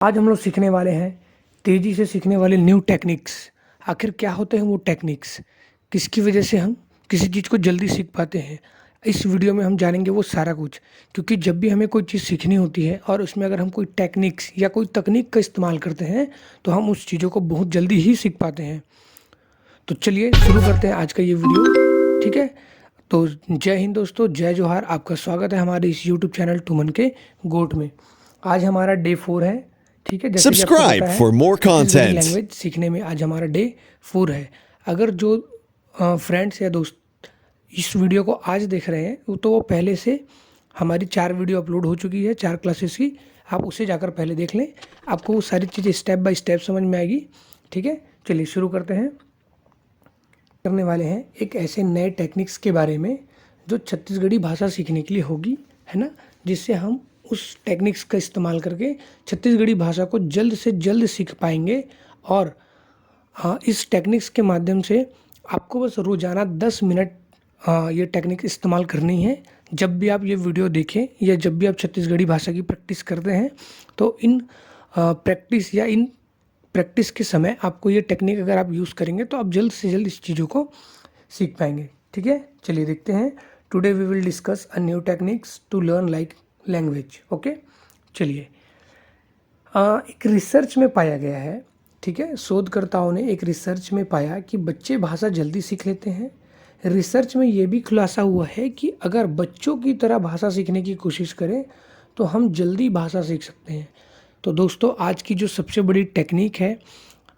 आज हम लोग सीखने वाले हैं तेज़ी से सीखने वाले न्यू टेक्निक्स। आखिर क्या होते हैं वो टेक्निक्स, किसकी वजह से हम किसी चीज़ को जल्दी सीख पाते हैं। इस वीडियो में हम जानेंगे वो सारा कुछ, क्योंकि जब भी हमें कोई चीज़ सीखनी होती है और उसमें अगर हम कोई टेक्निक्स या कोई तकनीक का इस्तेमाल करते हैं तो हम उस चीज़ों को बहुत जल्दी ही सीख पाते हैं। तो चलिए शुरू करते हैं आज का ये वीडियो, ठीक है। तो जय हिंद दोस्तों, जय जोहार। आपका स्वागत है हमारे इस यूट्यूब चैनल टूमन के गोट में। आज हमारा डे 4 है, ठीक है। जैसे कि आपको Subscribe पता है for more Chhattisgarhi content. Language सीखने में आज हमारा डे 4 है। अगर जो फ्रेंड्स या दोस्त इस वीडियो को आज देख रहे हैं तो वो पहले से हमारी 4 वीडियो अपलोड हो चुकी है, 4 क्लासेस की। आप उसे जाकर पहले देख लें, आपको वो सारी चीज़ें स्टेप बाय स्टेप समझ में आएगी, ठीक है। चलिए शुरू करते हैं। करने वाले हैं एक ऐसे नए टेक्निक्स के बारे में जो छत्तीसगढ़ी भाषा सीखने के लिए होगी, है ना, जिससे हम उस टेक्निक्स का इस्तेमाल करके छत्तीसगढ़ी भाषा को जल्द से जल्द सीख पाएंगे। और इस टेक्निक्स के माध्यम से आपको बस रोज़ाना 10 मिनट ये टेक्निक इस्तेमाल करनी है। जब भी आप ये वीडियो देखें या जब भी आप छत्तीसगढ़ी भाषा की प्रैक्टिस करते हैं तो इन प्रैक्टिस के समय आपको ये टेक्निक अगर आप यूज़ करेंगे तो आप जल्द से जल्द इस चीज़ों को सीख पाएंगे, ठीक है। चलिए देखते हैं। Today we will discuss a new techniques to learn like language. Okay, चलिए। एक रिसर्च में पाया गया है, ठीक है, शोधकर्ताओं ने एक रिसर्च में पाया कि बच्चे भाषा जल्दी सीख लेते हैं। रिसर्च में ये भी खुलासा हुआ है कि अगर बच्चों की तरह भाषा सीखने की कोशिश करें तो हम जल्दी भाषा सीख सकते हैं। तो दोस्तों, आज की जो सबसे बड़ी टेक्निक है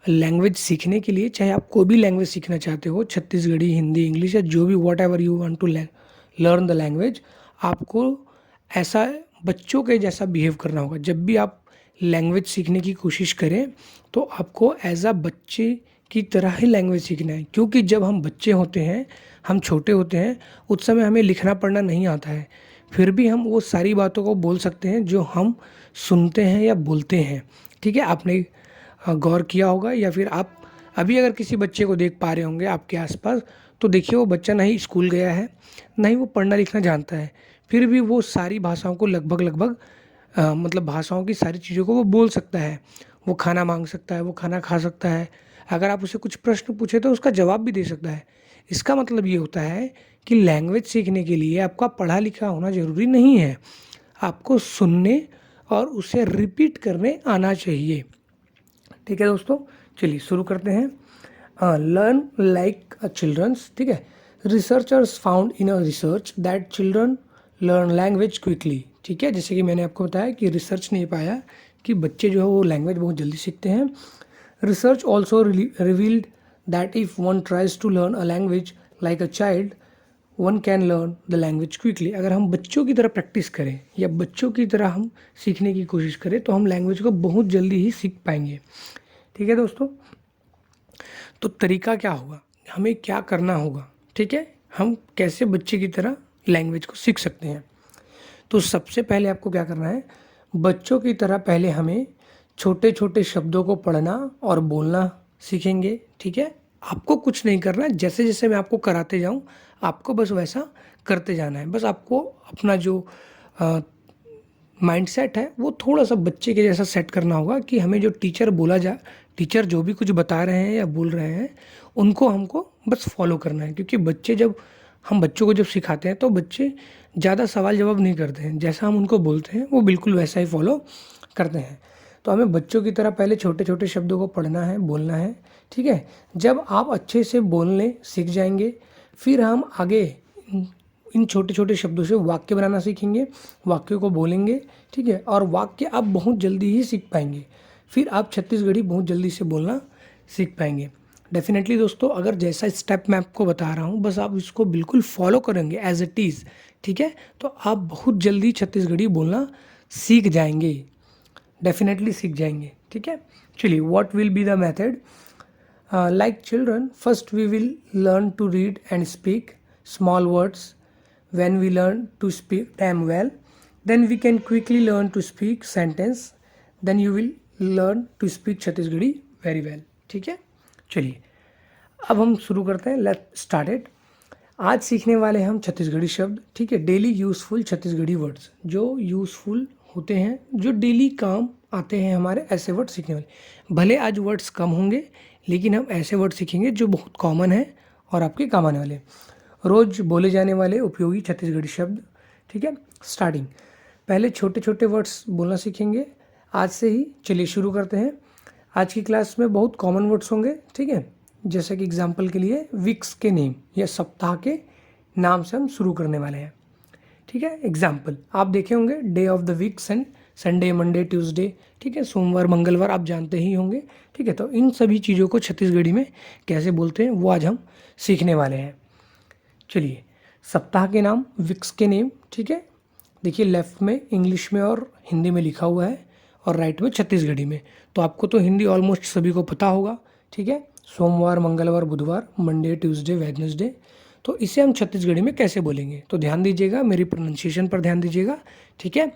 लैंग्वेज सीखने के लिए, चाहे आप कोई भी लैंग्वेज सीखना चाहते हो, छत्तीसगढ़ी, हिंदी, इंग्लिश या जो भी whatever you want to learn the language, आपको ऐसा बच्चों के जैसा बिहेव करना होगा। जब भी आप लैंग्वेज सीखने की कोशिश करें तो आपको एज अ बच्चे की तरह ही लैंग्वेज सीखना है, क्योंकि जब हम बच्चे होते हैं, हम छोटे होते हैं, उस समय हमें लिखना पढ़ना नहीं आता है, फिर भी हम वो सारी बातों को बोल सकते हैं जो हम सुनते हैं या बोलते हैं, ठीक है। आपने गौर किया होगा, या फिर आप अभी अगर किसी बच्चे को देख पा रहे होंगे आपके आसपास, तो देखिए वो बच्चा ना ही स्कूल गया है, ना ही वो पढ़ना लिखना जानता है, फिर भी वो सारी भाषाओं को लगभग मतलब भाषाओं की सारी चीज़ों को वो बोल सकता है। वो खाना मांग सकता है, वो खाना खा सकता है, अगर आप उसे कुछ प्रश्न पूछे तो उसका जवाब भी दे सकता है। इसका मतलब ये होता है कि लैंग्वेज सीखने के लिए आपका पढ़ा लिखा होना ज़रूरी नहीं है, आपको सुनने और उसे रिपीट करने आना चाहिए, ठीक है दोस्तों। चलिए शुरू करते हैं। लर्न लाइक अ चिल्ड्रंस, ठीक है। Researchers found in a research that children learn language quickly, ठीक है। जैसे कि मैंने आपको बताया कि रिसर्च ने पाया कि बच्चे जो है वो लैंग्वेज बहुत जल्दी सीखते हैं। Research also revealed that if one tries to learn a language like a child, one can learn the language quickly. अगर हम बच्चों की तरह प्रैक्टिस करें या बच्चों की तरह हम सीखने की कोशिश करें तो हम लैंग्वेज को बहुत जल्दी ही सीख पाएंगे, ठीक है दोस्तों। तो तरीका क्या होगा, हमें क्या करना होगा, ठीक है, हम कैसे बच्चे की तरह लैंग्वेज को सीख सकते हैं। तो सबसे पहले आपको क्या करना है, बच्चों की तरह पहले हमें छोटे छोटे शब्दों को पढ़ना और बोलना सीखेंगे, ठीक है। आपको कुछ नहीं करना है, जैसे जैसे मैं आपको कराते जाऊँ आपको बस वैसा करते जाना है। बस आपको अपना जो माइंडसेट है वो थोड़ा सा बच्चे के जैसा सेट करना होगा कि हमें जो टीचर जो भी कुछ बता रहे हैं या बोल रहे हैं उनको हमको बस फॉलो करना है। क्योंकि हम बच्चों को जब सिखाते हैं तो बच्चे ज़्यादा सवाल जवाब नहीं करते हैं, जैसा हम उनको बोलते हैं वो बिल्कुल वैसा ही फॉलो करते हैं। तो हमें बच्चों की तरह पहले छोटे छोटे शब्दों को पढ़ना है, बोलना है, ठीक है। जब आप अच्छे से बोलने सीख जाएंगे फिर हम आगे इन छोटे छोटे शब्दों से वाक्य बनाना सीखेंगे, वाक्यों को बोलेंगे, ठीक है। और वाक्य आप बहुत जल्दी ही सीख पाएंगे, फिर आप छत्तीसगढ़ी बहुत जल्दी से बोलना सीख पाएंगे डेफिनेटली दोस्तों। अगर जैसा स्टेप मैं आपको बता रहा हूँ बस आप इसको बिल्कुल फॉलो करेंगे एज इट इज़, ठीक है, तो आप बहुत जल्दी छत्तीसगढ़ी बोलना सीख जाएंगे, डेफिनेटली सीख जाएंगे, ठीक है। चलिए, what will be the method. Like children, first we will learn to read and speak small words. When we learn to speak them well, then we can quickly learn to speak sentence. Then you will learn to speak Chhattisgarhi very well, ठीक है। चलिए अब हम शुरू करते हैं, let start it. आज सीखने वाले हम छत्तीसगढ़ी शब्द, ठीक है, डेली यूज़फुल छत्तीसगढ़ी वर्ड्स जो यूज़फुल होते हैं, जो डेली काम आते हैं हमारे ऐसे वर्ड सीखने वाले। भले आज वर्ड्स कम होंगे लेकिन हम ऐसे वर्ड सीखेंगे जो बहुत कॉमन है और आपके काम आने वाले। रोज बोले जाने वाले उपयोगी छत्तीसगढ़ी शब्द, ठीक है। स्टार्टिंग, पहले छोटे छोटे वर्ड्स बोलना सीखेंगे आज से ही। चलिए शुरू करते हैं। आज की क्लास में बहुत कॉमन वर्ड्स होंगे, ठीक है। जैसे कि एग्जाम्पल के लिए वीक्स के नेम या सप्ताह के नाम से हम शुरू करने वाले हैं, ठीक है। एग्जाम्पल आप देखे होंगे, day of the weeks and Sunday, Monday, Tuesday, ठीक है। सोमवार, मंगलवार आप जानते ही होंगे, ठीक है। तो इन सभी चीज़ों को छत्तीसगढ़ी में कैसे बोलते हैं वो आज हम सीखने वाले हैं। चलिए, सप्ताह के नाम, वीक्स के नेम, ठीक है। देखिए लेफ्ट में इंग्लिश में और हिंदी में लिखा हुआ है और राइट में छत्तीसगढ़ी में। तो आपको तो हिंदी ऑलमोस्ट सभी को पता होगा, ठीक है। सोमवार, मंगलवार, बुधवार, मंडे, ट्यूसडे, वेडनेसडे। तो इसे हम छत्तीसगढ़ी में कैसे बोलेंगे, तो ध्यान दीजिएगा, मेरी प्रोनाउंसिएशन पर ध्यान दीजिएगा, ठीक है।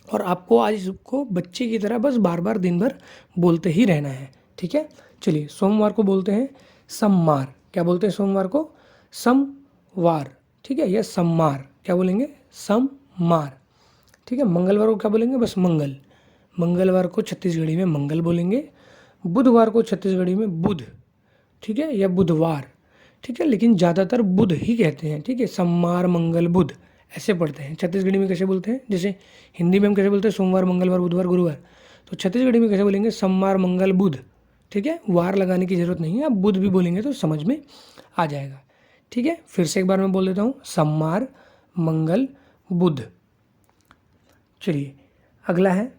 और आपको आज इसको बच्चे की तरह बस बार बार दिन भर बोलते ही रहना है, ठीक है। चलिए, सोमवार को बोलते हैं सम्मार। क्या बोलते हैं सोमवार को? समवार, ठीक है। या सम्मार, क्या बोलेंगे? सम्मार, ठीक है। मंगलवार को क्या बोलेंगे? बस मंगल। मंगलवार को छत्तीसगढ़ी में मंगल बोलेंगे। बुधवार को छत्तीसगढ़ी में बुध, ठीक है, या बुधवार, ठीक है। लेकिन ज़्यादातर बुध ही कहते हैं, ठीक है। सम्मार, मंगल, बुध ऐसे पढ़ते हैं। छत्तीसगढ़ी में कैसे बोलते हैं? जैसे हिंदी में हम कैसे बोलते हैं? सोमवार, मंगलवार, बुधवार, गुरुवार। तो छत्तीसगढ़ी में कैसे बोलेंगे? सम्मार, मंगल, बुध, ठीक है। वार लगाने की ज़रूरत नहीं है, आप बुध भी बोलेंगे तो समझ में आ जाएगा, ठीक है। फिर से एक बार मैं बोल देता हूँ, सम्मार, मंगल, बुध। चलिए, अगला है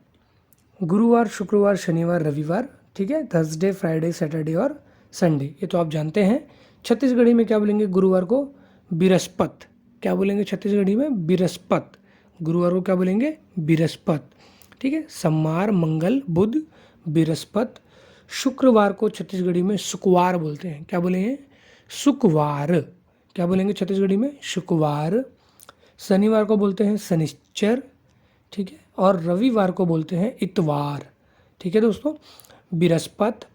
गुरुवार, शुक्रवार, शनिवार, रविवार, ठीक है। थर्सडे, फ्राइडे, सैटरडे और संडे, ये तो आप जानते हैं। छत्तीसगढ़ी में क्या बोलेंगे? गुरुवार को बृहस्पत। क्या बोलेंगे छत्तीसगढ़ी में? बृहस्पत। गुरुवार को क्या बोलेंगे? बृहस्पत, ठीक है। सोमवार, मंगल, बुध, बृहस्पत। शुक्रवार को छत्तीसगढ़ी में शुक्रवार बोलते हैं। क्या बोलेंगे? शुक्रवार। क्या बोलेंगे छत्तीसगढ़ी में? शुक्रवार। शनिवार को बोलते हैं शनिश्चर, ठीक है। और रविवार को बोलते हैं इतवार, ठीक है दोस्तों। बृहस्पत,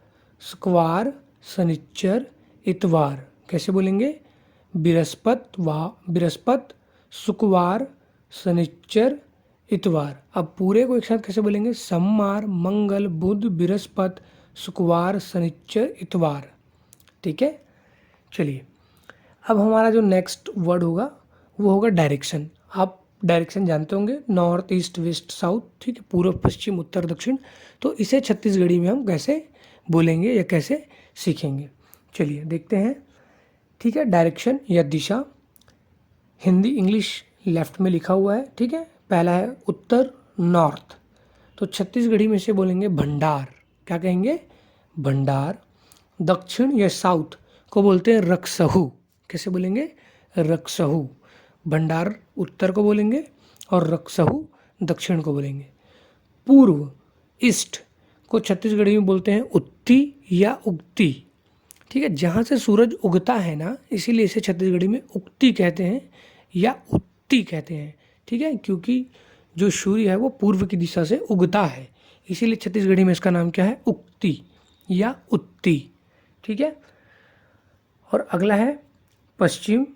शुक्रवार, शनिश्चर, इतवार। कैसे बोलेंगे? बृहस्पत, शुक्रवार, शनिश्चर, इतवार। अब पूरे को एक साथ कैसे बोलेंगे? सोमवार, मंगल, बुध, बृहस्पत, शुक्रवार, शनिश्चर, इतवार, ठीक है। चलिए, अब हमारा जो नेक्स्ट वर्ड होगा वो होगा डायरेक्शन। आप डायरेक्शन जानते होंगे, नॉर्थ, ईस्ट, वेस्ट, साउथ, ठीक है। पूर्व, पश्चिम, उत्तर, दक्षिण। तो इसे छत्तीसगढ़ी में हम कैसे बोलेंगे या कैसे सीखेंगे, चलिए देखते हैं, ठीक है। डायरेक्शन या दिशा, हिंदी, इंग्लिश लेफ्ट में लिखा हुआ है, ठीक है। पहला है उत्तर, नॉर्थ। तो छत्तीसगढ़ी में से बोलेंगे भंडार। क्या कहेंगे? भंडार। दक्षिण या साउथ को बोलते हैं रक्सहू। कैसे बोलेंगे? रक्सहू। भंडार उत्तर को बोलेंगे और रक्सहू दक्षिण को बोलेंगे। पूर्व, ईस्ट को छत्तीसगढ़ी में बोलते हैं उत्ती या उगती, ठीक है। जहाँ से सूरज उगता है ना, इसीलिए इसे छत्तीसगढ़ी में उगती कहते हैं या उत्ती कहते हैं, ठीक है। क्योंकि जो सूर्य है वो पूर्व की दिशा से उगता है, इसीलिए छत्तीसगढ़ी में इसका नाम क्या है? उगती या उत्ती, ठीक है। और अगला है पश्चिम,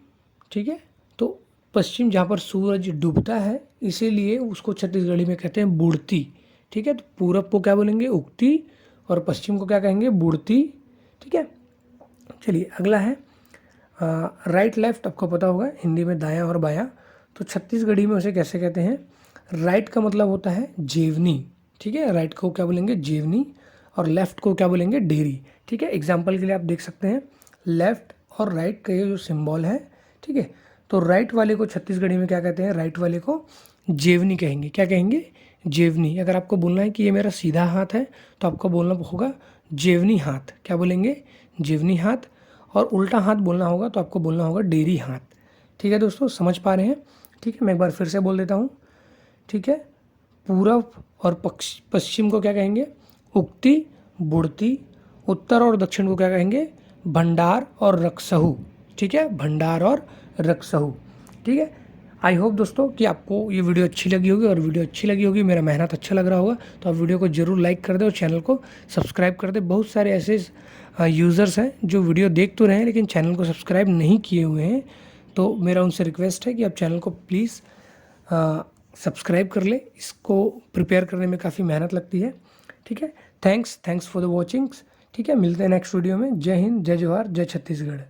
ठीक है। तो पश्चिम जहाँ पर सूरज डूबता है, इसीलिए उसको छत्तीसगढ़ी में कहते हैं बुड़ती, ठीक है। तो पूरब को क्या बोलेंगे? उगती, और पश्चिम को क्या कहेंगे? बुड़ती, ठीक है। चलिए, अगला है राइट लेफ्ट। आपको पता होगा हिंदी में दायां और बायां, तो छत्तीसगढ़ी में उसे कैसे कहते हैं? राइट का मतलब होता है जेवनी, ठीक है। राइट को क्या बोलेंगे? जेवनी। और लेफ्ट को क्या बोलेंगे? डेरी, ठीक है। एग्जाम्पल के लिए आप देख सकते हैं, लेफ्ट और राइट का ये जो सिंबल है, ठीक है। तो राइट वाले को छत्तीसगढ़ी में क्या कहते हैं? राइट वाले को जेवनी कहेंगे। क्या कहेंगे? जेवनी। अगर आपको बोलना है कि ये मेरा सीधा हाथ है तो आपको बोलना होगा जेवनी हाथ। क्या बोलेंगे? जेवनी हाथ। और उल्टा हाथ बोलना होगा तो आपको बोलना होगा डेरी हाथ, ठीक है दोस्तों। समझ पा रहे हैं? ठीक है, मैं एक बार फिर से बोल देता हूँ, ठीक है। पूरब और पश्चिम को क्या कहेंगे? उगती, बुड़ती। उत्तर और दक्षिण को क्या कहेंगे? भंडार और रक्सहू, ठीक है। भंडार और रक्सहू, ठीक है। आई होप दोस्तों कि आपको ये वीडियो अच्छी लगी होगी, और वीडियो अच्छी लगी होगी, मेरा मेहनत अच्छा लग रहा होगा, तो आप वीडियो को जरूर लाइक कर दें और चैनल को सब्सक्राइब कर दें। बहुत सारे ऐसे यूज़र्स हैं जो वीडियो देख तो रहे हैं लेकिन चैनल को सब्सक्राइब नहीं किए हुए हैं, तो मेरा उनसे रिक्वेस्ट है कि आप चैनल को प्लीज़ सब्सक्राइब कर ले, इसको प्रिपेयर करने में काफ़ी मेहनत लगती है। ठीक है, थैंक्स फॉर द वॉचिंग्स। ठीक है, मिलते हैं नेक्स्ट वीडियो में। जय हिंद, जय जवाहर, जय छत्तीसगढ़।